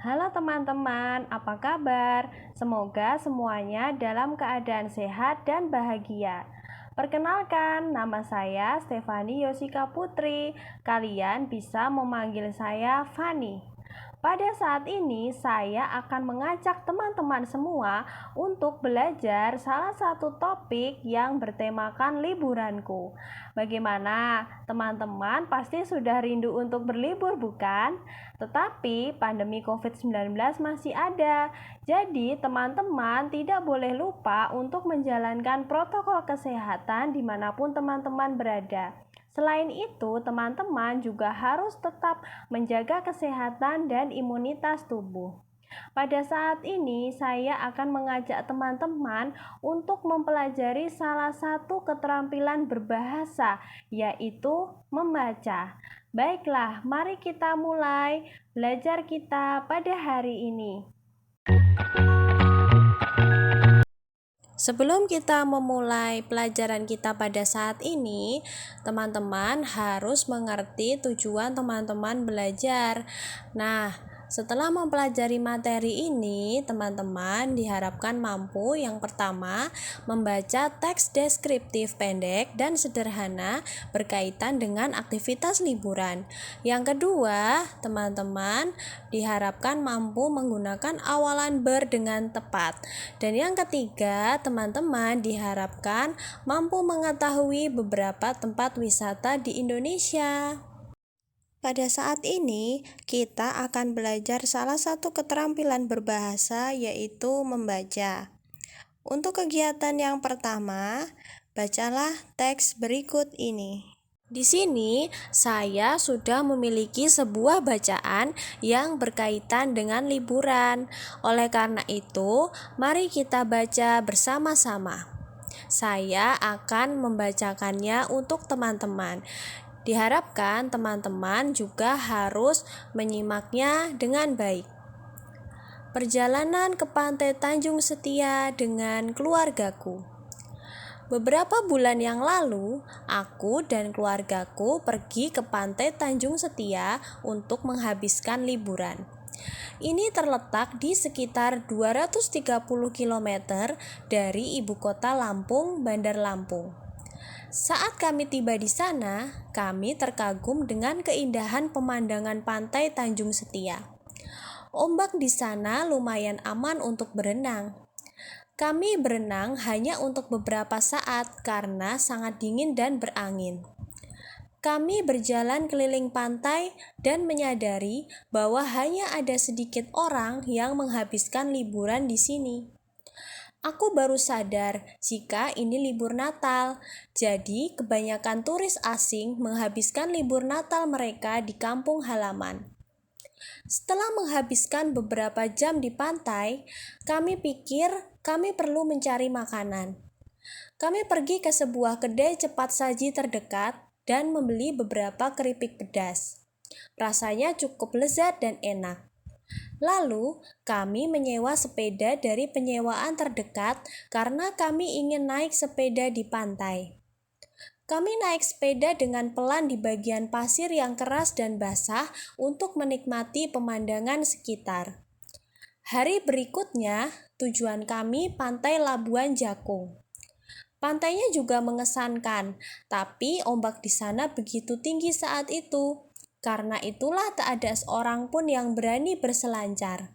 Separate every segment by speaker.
Speaker 1: Halo teman-teman, apa kabar? Semoga semuanya dalam keadaan sehat dan bahagia. Perkenalkan, nama saya Stefani Yosika Putri. Kalian bisa memanggil saya Fani. Pada saat ini, saya akan mengajak teman-teman semua untuk belajar salah satu topik yang bertemakan liburanku. Bagaimana? Teman-teman pasti sudah rindu untuk berlibur, bukan? Tetapi pandemi COVID-19 masih ada. Jadi, teman-teman tidak boleh lupa untuk menjalankan protokol kesehatan dimanapun teman-teman berada. Selain itu, teman-teman juga harus tetap menjaga kesehatan dan imunitas tubuh. Pada saat ini, saya akan mengajak teman-teman untuk mempelajari salah satu keterampilan berbahasa, yaitu membaca. Baiklah, mari kita mulai belajar kita pada hari ini. Sebelum kita memulai pelajaran kita pada saat ini, teman-teman harus mengerti tujuan teman-teman belajar. Nah, setelah mempelajari materi ini, teman-teman diharapkan mampu yang pertama membaca teks deskriptif pendek dan sederhana berkaitan dengan aktivitas liburan. Yang kedua, teman-teman diharapkan mampu menggunakan awalan ber dengan tepat. Dan yang ketiga, teman-teman diharapkan mampu mengetahui beberapa tempat wisata di Indonesia. Pada saat ini, kita akan belajar salah satu keterampilan berbahasa, yaitu membaca. Untuk kegiatan yang pertama, bacalah teks berikut ini. Di sini, saya sudah memiliki sebuah bacaan yang berkaitan dengan liburan. Oleh karena itu, mari kita baca bersama-sama. Saya akan membacakannya untuk teman-teman. Diharapkan teman-teman juga harus menyimaknya dengan baik. Perjalanan ke Pantai Tanjung Setia dengan keluargaku. Beberapa bulan yang lalu, aku dan keluargaku pergi ke Pantai Tanjung Setia untuk menghabiskan liburan. Ini terletak di sekitar 230 km dari ibu kota Lampung, Bandar Lampung. Saat kami tiba di sana, kami terkagum dengan keindahan pemandangan pantai Tanjung Setia. Ombak di sana lumayan aman untuk berenang. Kami berenang hanya untuk beberapa saat karena sangat dingin dan berangin. Kami berjalan keliling pantai dan menyadari bahwa hanya ada sedikit orang yang menghabiskan liburan di sini. Aku baru sadar jika ini libur Natal, jadi kebanyakan turis asing menghabiskan libur Natal mereka di kampung halaman. Setelah menghabiskan beberapa jam di pantai, kami pikir kami perlu mencari makanan. Kami pergi ke sebuah kedai cepat saji terdekat dan membeli beberapa keripik pedas. Rasanya cukup lezat dan enak. Lalu, kami menyewa sepeda dari penyewaan terdekat karena kami ingin naik sepeda di pantai. Kami naik sepeda dengan pelan di bagian pasir yang keras dan basah untuk menikmati pemandangan sekitar. Hari berikutnya, tujuan kami Pantai Labuan Jakung. Pantainya juga mengesankan, tapi ombak di sana begitu tinggi saat itu. Karena itulah tak ada seorang pun yang berani berselancar.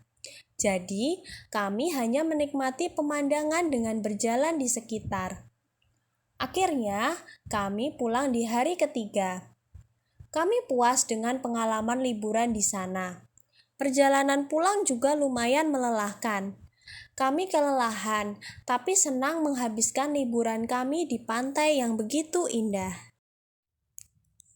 Speaker 1: Jadi, kami hanya menikmati pemandangan dengan berjalan di sekitar. Akhirnya, kami pulang di hari ketiga. Kami puas dengan pengalaman liburan di sana. Perjalanan pulang juga lumayan melelahkan. Kami kelelahan, tapi senang menghabiskan liburan kami di pantai yang begitu indah.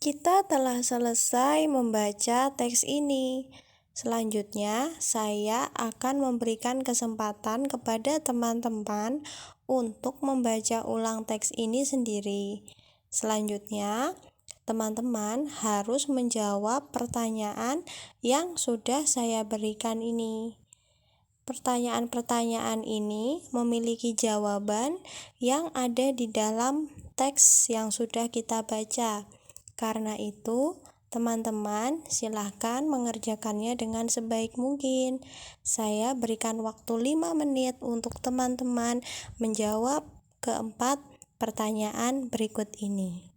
Speaker 1: Kita telah selesai membaca teks ini. Selanjutnya, saya akan memberikan kesempatan kepada teman-teman untuk membaca ulang teks ini sendiri. Selanjutnya, teman-teman harus menjawab pertanyaan yang sudah saya berikan ini. Pertanyaan-pertanyaan ini memiliki jawaban yang ada di dalam teks yang sudah kita baca. Karena itu, Teman-teman, silahkan mengerjakannya dengan sebaik mungkin. Saya berikan waktu 5 menit untuk teman-teman menjawab keempat pertanyaan berikut ini.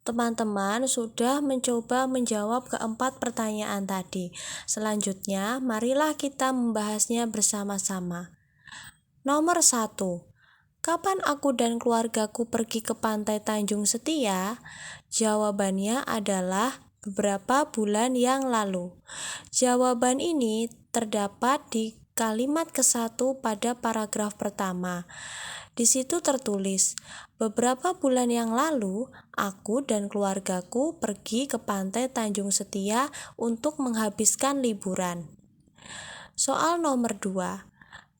Speaker 1: Teman-teman sudah mencoba menjawab keempat pertanyaan tadi. Selanjutnya, marilah kita membahasnya bersama-sama. Nomor 1. Kapan aku dan keluargaku pergi ke pantai Tanjung Setia? Jawabannya adalah beberapa bulan yang lalu. Jawaban ini terdapat di kalimat ke-1 pada paragraf pertama. Di situ tertulis, beberapa bulan yang lalu, aku dan keluargaku pergi ke pantai Tanjung Setia untuk menghabiskan liburan. Soal nomor 2.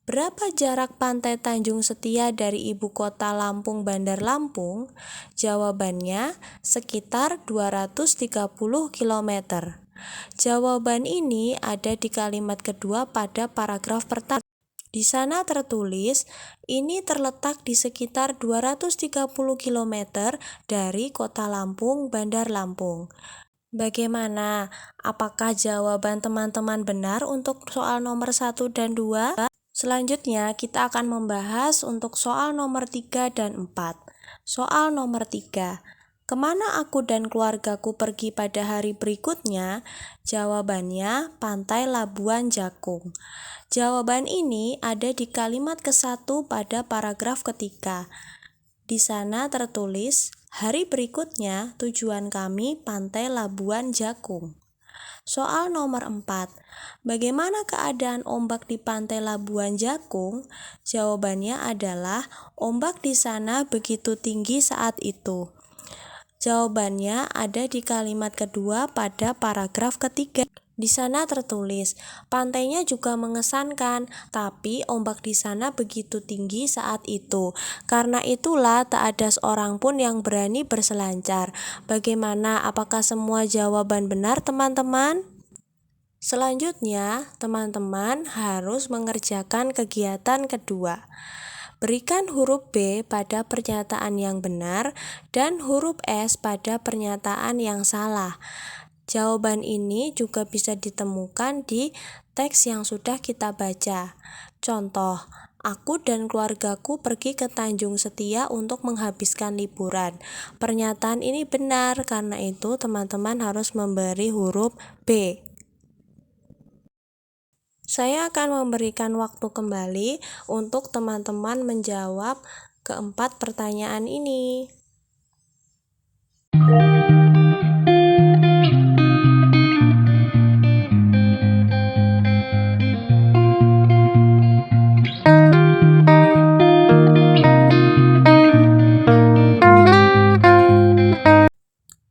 Speaker 1: Berapa jarak pantai Tanjung Setia dari ibu kota Lampung Bandar Lampung? Jawabannya sekitar 230 km. Jawaban ini ada di kalimat kedua pada paragraf pertama. Di sana tertulis, ini terletak di sekitar 230 km dari kota Lampung, Bandar Lampung. Bagaimana? Apakah jawaban teman-teman benar untuk soal nomor 1 dan 2? Selanjutnya, kita akan membahas untuk soal nomor 3 dan 4. Soal nomor 3. Kemana aku dan keluargaku pergi pada hari berikutnya? Jawabannya, Pantai Labuan Jakung. Jawaban ini ada di kalimat ke-1 pada paragraf ketiga. Di sana tertulis, hari berikutnya tujuan kami Pantai Labuan Jakung. Soal nomor 4. Bagaimana keadaan ombak di Pantai Labuan Jakung? Jawabannya adalah ombak di sana begitu tinggi saat itu. Jawabannya ada di kalimat kedua pada paragraf ketiga. Di sana tertulis, pantainya juga mengesankan, tapi ombak di sana begitu tinggi saat itu. Karena itulah tak ada seorang pun yang berani berselancar. Bagaimana? Apakah semua jawaban benar, teman-teman? Selanjutnya, teman-teman harus mengerjakan kegiatan kedua. Berikan huruf B pada pernyataan yang benar dan huruf S pada pernyataan yang salah. Jawaban ini juga bisa ditemukan di teks yang sudah kita baca. Contoh, aku dan keluargaku pergi ke Tanjung Setia untuk menghabiskan liburan. Pernyataan ini benar, karena itu teman-teman harus memberi huruf B. Saya akan memberikan waktu kembali untuk teman-teman menjawab keempat pertanyaan ini.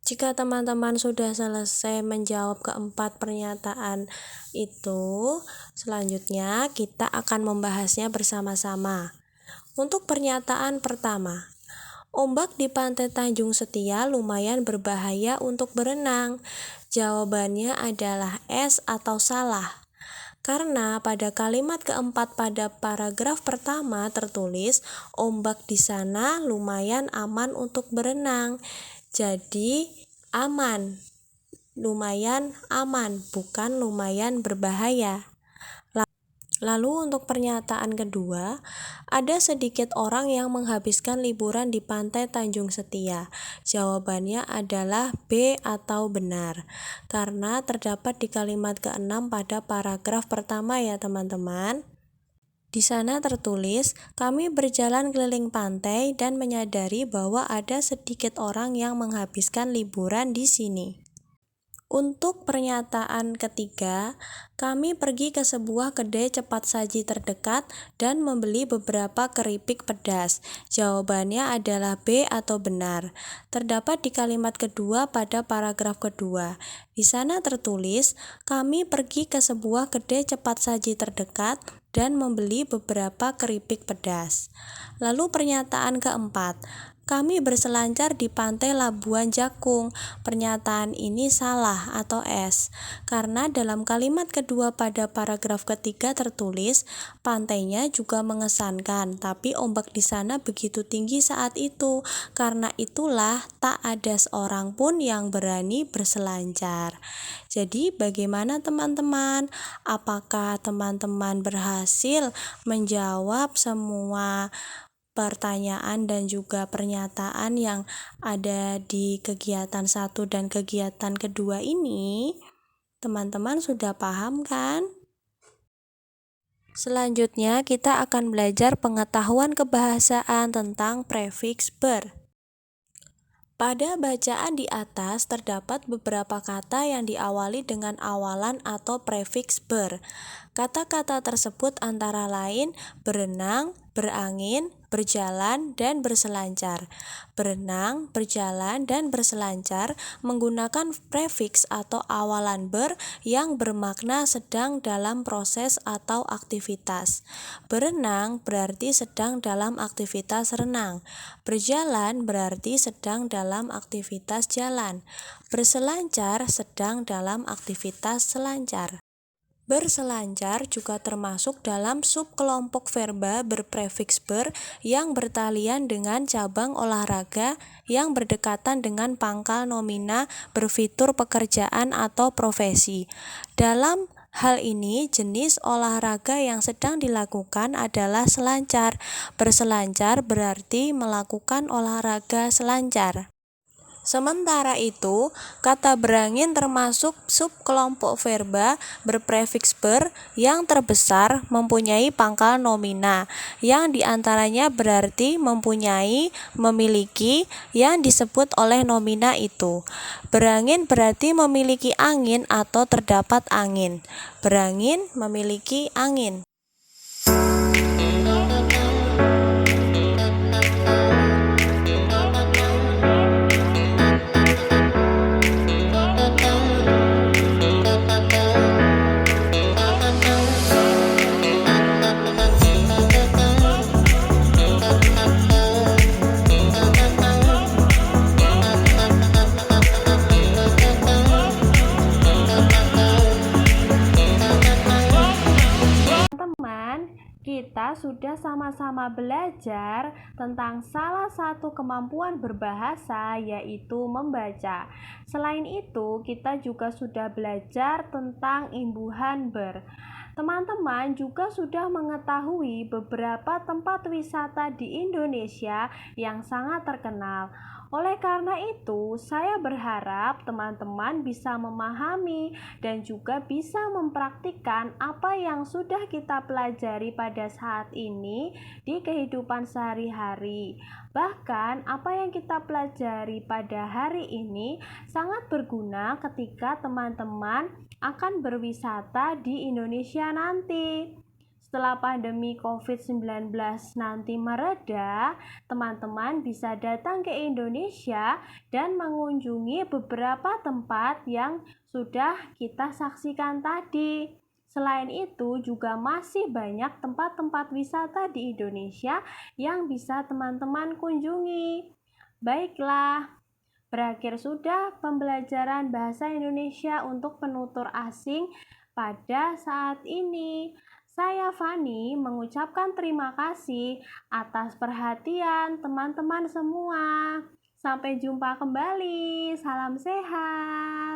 Speaker 1: Jika teman-teman sudah selesai menjawab keempat pernyataan itu, selanjutnya kita akan membahasnya bersama-sama. Untuk pernyataan pertama, ombak di pantai Tanjung Setia lumayan berbahaya untuk berenang. Jawabannya adalah S atau salah. Karena pada kalimat keempat pada paragraf pertama tertulis, ombak di sana lumayan aman untuk berenang. Jadi aman, lumayan aman, bukan lumayan berbahaya. Lalu untuk pernyataan kedua, ada sedikit orang yang menghabiskan liburan di pantai Tanjung Setia. Jawabannya adalah B atau benar, karena terdapat di kalimat ke-6 pada paragraf pertama ya teman-teman. Di sana tertulis, kami berjalan keliling pantai dan menyadari bahwa ada sedikit orang yang menghabiskan liburan di sini. Untuk pernyataan ketiga, kami pergi ke sebuah kedai cepat saji terdekat dan membeli beberapa keripik pedas. Jawabannya adalah B atau benar. Terdapat di kalimat kedua pada paragraf kedua. Di sana tertulis, kami pergi ke sebuah kedai cepat saji terdekat dan membeli beberapa keripik pedas. Lalu pernyataan keempat, kami berselancar di pantai Labuan Jakung. Pernyataan ini salah atau S, karena dalam kalimat kedua pada paragraf ketiga tertulis, pantainya juga mengesankan, tapi ombak di sana begitu tinggi saat itu. Karena itulah tak ada seorang pun yang berani berselancar. Jadi bagaimana teman-teman? Apakah teman-teman berhasil menjawab semua pertanyaan dan juga pernyataan yang ada di kegiatan 1 dan kegiatan kedua ini? Teman-teman sudah paham kan? Selanjutnya kita akan belajar pengetahuan kebahasaan tentang prefiks ber. Pada bacaan di atas terdapat beberapa kata yang diawali dengan awalan atau prefiks ber. Kata-kata tersebut antara lain berenang, berangin, berjalan, dan berselancar. Berenang, berjalan, dan berselancar menggunakan prefiks atau awalan ber yang bermakna sedang dalam proses atau aktivitas. Berenang berarti sedang dalam aktivitas renang. Berjalan berarti sedang dalam aktivitas jalan. Berselancar sedang dalam aktivitas selancar. Berselancar juga termasuk dalam subkelompok verba berprefiks ber yang bertalian dengan cabang olahraga yang berdekatan dengan pangkal nomina berfitur pekerjaan atau profesi. Dalam hal ini, jenis olahraga yang sedang dilakukan adalah selancar. Berselancar berarti melakukan olahraga selancar. Sementara itu, kata berangin termasuk subkelompok verba berprefiks ber yang terbesar mempunyai pangkal nomina, yang diantaranya berarti mempunyai, memiliki, yang disebut oleh nomina itu. Berangin berarti memiliki angin atau terdapat angin. Berangin memiliki angin. Kita sudah sama-sama belajar tentang salah satu kemampuan berbahasa, yaitu membaca. Selain itu, kita juga sudah belajar tentang imbuhan ber. Teman-teman juga sudah mengetahui beberapa tempat wisata di Indonesia yang sangat terkenal. Oleh karena itu, saya berharap teman-teman bisa memahami dan juga bisa mempraktikkan apa yang sudah kita pelajari pada saat ini di kehidupan sehari-hari. Bahkan, apa yang kita pelajari pada hari ini sangat berguna ketika teman-teman akan berwisata di Indonesia nanti. Setelah pandemi COVID-19 nanti mereda, teman-teman bisa datang ke Indonesia dan mengunjungi beberapa tempat yang sudah kita saksikan tadi. Selain itu, juga masih banyak tempat-tempat wisata di Indonesia yang bisa teman-teman kunjungi. Baiklah, berakhir sudah pembelajaran bahasa Indonesia untuk penutur asing pada saat ini. Saya Fani mengucapkan terima kasih atas perhatian teman-teman semua. Sampai jumpa kembali. Salam sehat.